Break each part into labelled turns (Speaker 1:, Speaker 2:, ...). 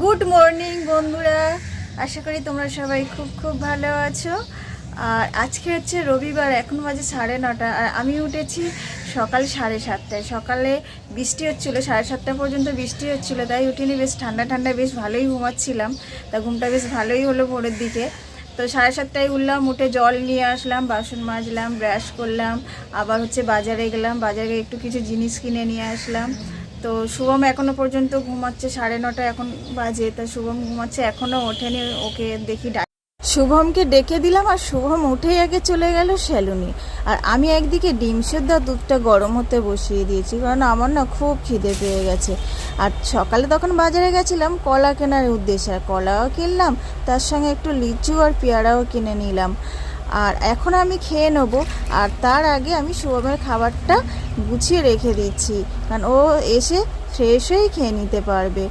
Speaker 1: Good morning বন্ধুরা, আশা করি তোমরা সবাই খুব খুব ভালো আছো। আর আজকে হচ্ছে রবিবার, এখন বাজে 9:30 আর আমি উঠেছি সকাল 7:30টায়। সকালে বৃষ্টি হচ্ছিলো, 7:30 পর্যন্ত বৃষ্টি হচ্ছিলো, তাই উঠিনি। বেশ ঠান্ডা ঠান্ডা, বেশ ভালোই ঘুমাচ্ছিলাম। তা ঘুমটা বেশ ভালোই হলো ভোরের দিকে। তো 7:30টায় উঠলাম, উঠে জল নিয়ে আসলাম, বাসন মাজলাম, ব্রাশ করলাম, আবার হচ্ছে বাজারে গেলাম, বাজারে একটু কিছু জিনিস কিনে নিয়ে আসলাম। তো শুভম এখনও পর্যন্ত ঘুমাচ্ছে, 9:30 এখন বাজে। তা শুভম ঘুমাচ্ছে, এখনও ওঠেনি। ওকে দেখি শুভমকে ডেকে দিলাম, আর শুভম উঠেই আগে চলে গেল সেলুনে। আর আমি একদিকে ডিম সেদ্ধ দুধটা গরম হতে বসিয়ে দিয়েছি, কারণ আমার না খুব খিদে পেয়ে গেছে। আর সকালে তখন বাজারে গেছিলাম কলা কেনার উদ্দেশ্যে, আর কলাও কিনলাম, তার সঙ্গে একটু লিচু আর পেয়ারাও কিনে নিলাম। আর এখন আমি খেয়ে নেবো, আর তার আগে আমি শুভমের খাবারটা গুছিয়ে রেখে দিচ্ছি, কারণ ও এসে ফ্রেশ হয়েই খেয়ে নিতে পারবে।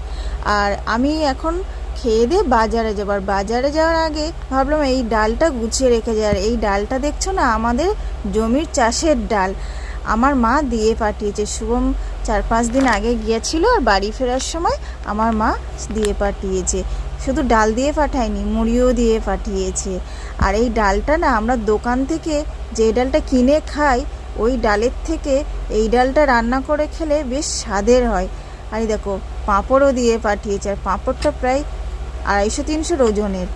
Speaker 1: আর আমি এখন খেয়ে দিয়ে বাজারে যাবো, আর বাজারে যাওয়ার আগে ভাবলাম এই ডালটা গুছিয়ে রেখে যায়। আর এই ডালটা দেখছো না, আমাদের জমির চাষের ডাল, আমার মা দিয়ে পাঠিয়েছে। শুভম 4-5 দিন আগে গিয়েছিল, আর বাড়ি ফেরার সময় আমার মা দিয়ে পাঠিয়েছে। শুধু ডাল দিয়ে পাঠায়নি, মুড়িও দিয়ে পাঠিয়েছে। আর এই ডালটা না, আমরা দোকান থেকে যে ডালটা কিনে খাই, ওই ডালের থেকে এই ডালটা রান্না করে খেলে বেশ স্বাদের হয়। আর এই দেখো পাঁপড়ও দিয়ে পাঠিয়েছে, আর পাঁপড়টা প্রায় 250-300 ওজনের।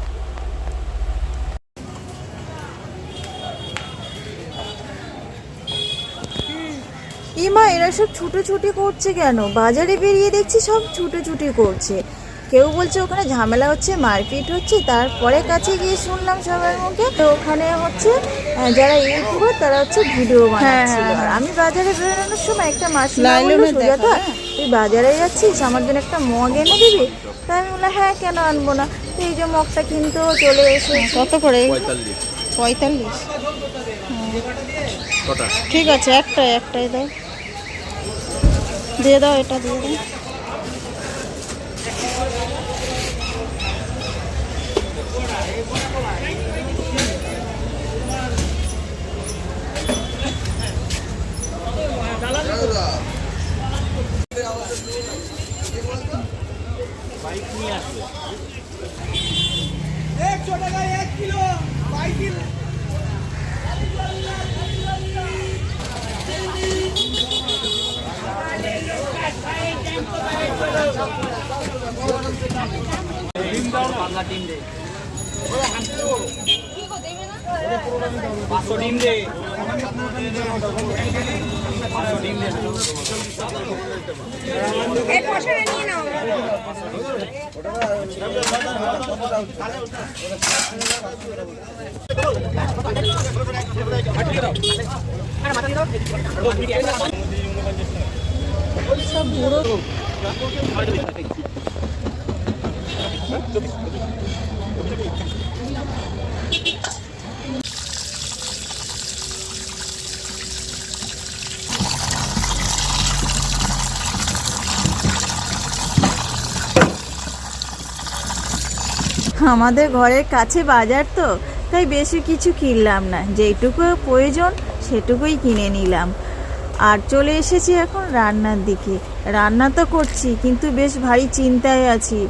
Speaker 1: ইমা, এরা সব ছুটোছুটি করছে কেন? বাজারে বেরিয়ে দেখছি সব ছুটোছুটি করছে। কেউ বলছে ওখানে ঝামেলা হচ্ছে, মারপিট হচ্ছে। তারপরে কাছে গিয়ে শুনলাম সবার মুখে তো ওখানে হচ্ছে যারা ইউটিউবার তারা হচ্ছে ভিডিও বানাচ্ছিল। আর আমি বাজারে বেরোনোর সময় একটা মাসিমা বলল, সুজাতা তুই বাজারে যাচ্ছিস, আমার জন্য একটা মগ এনে দিবি? তাই আমি বললাম হ্যাঁ, কেন আনবো না। তো এই যে মগটা কিনতেও চলে এসে। কত করে? 45। ঠিক আছে, একটাই দাও, দিয়ে দাও, এটা দিয়ে দাও। সব বুড়ো আমাদের ঘরের কাছে বাজার, তো তাই বেশি কিছু কিনলাম না, যেটুকু প্রয়োজন সেটুকুই কিনে নিলাম। আর চলে এসেছি এখন রান্নার দিকে। রান্না তো করছি, কিন্তু বেশ ভারী চিন্তায় আছি।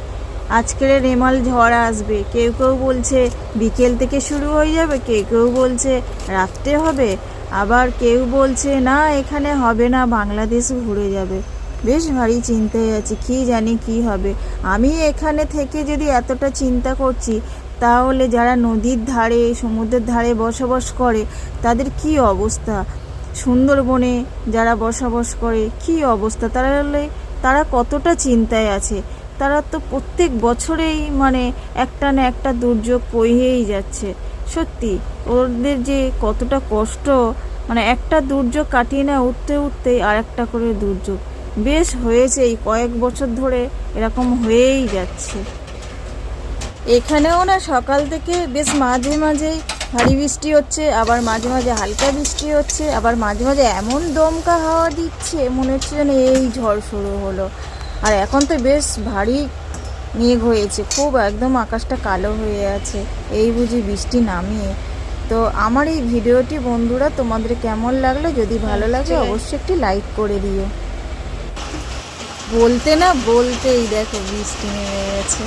Speaker 1: আজকের রেমাল ঝড় আসবে, কেউ কেউ বলছে বিকেল থেকে শুরু হয়ে যাবে, কেউ কেউ বলছে রাত্রে হবে, আবার কেউ বলছে না এখানে হবে না, বাংলাদেশ ঘুরে যাবে। বেশ ভারী চিন্তায় আছি, কি জানি কি হবে। আমি এখানে থেকে যদি এতটা চিন্তা করছি, তাহলে যারা নদীর ধারে সমুদ্রের ধারে বসবাস করে তাদের কি অবস্থা? সুন্দরবনে যারা বসবাস করে কি অবস্থা? তারা কতটা চিন্তায় আছে। তারা তো প্রত্যেক বছরেই একটা না একটা দুর্যোগ বয়েই যাচ্ছে। সত্যি ওদের যে কতটা কষ্ট, একটা দুর্যোগ কাটিয়ে না উঠতে উঠতেই আর একটা করে দুর্যোগ বেশ হয়েছে। এই কয়েক বছর ধরে এরকম হয়েই যাচ্ছে। এখানেও না সকাল থেকে বেশ মাঝে মাঝেই ভারী বৃষ্টি হচ্ছে, আবার মাঝে মাঝে হালকা বৃষ্টি হচ্ছে, আবার মাঝে মাঝে এমন দমকা হাওয়া দিচ্ছে মনে হচ্ছে যেন এই ঝড় শুরু হলো। আর এখন তো বেশ ভারী মেঘ হয়েছে, খুব একদম আকাশটা কালো হয়ে আছে, এই বুঝি বৃষ্টি নামিয়ে। তো আমার এই ভিডিওটি বন্ধুরা তোমাদের কেমন লাগলো? যদি ভালো লাগে অবশ্যই একটি লাইক করে দিও। বলতে না বলতেই দেখো বৃষ্টি নেমে গেছে।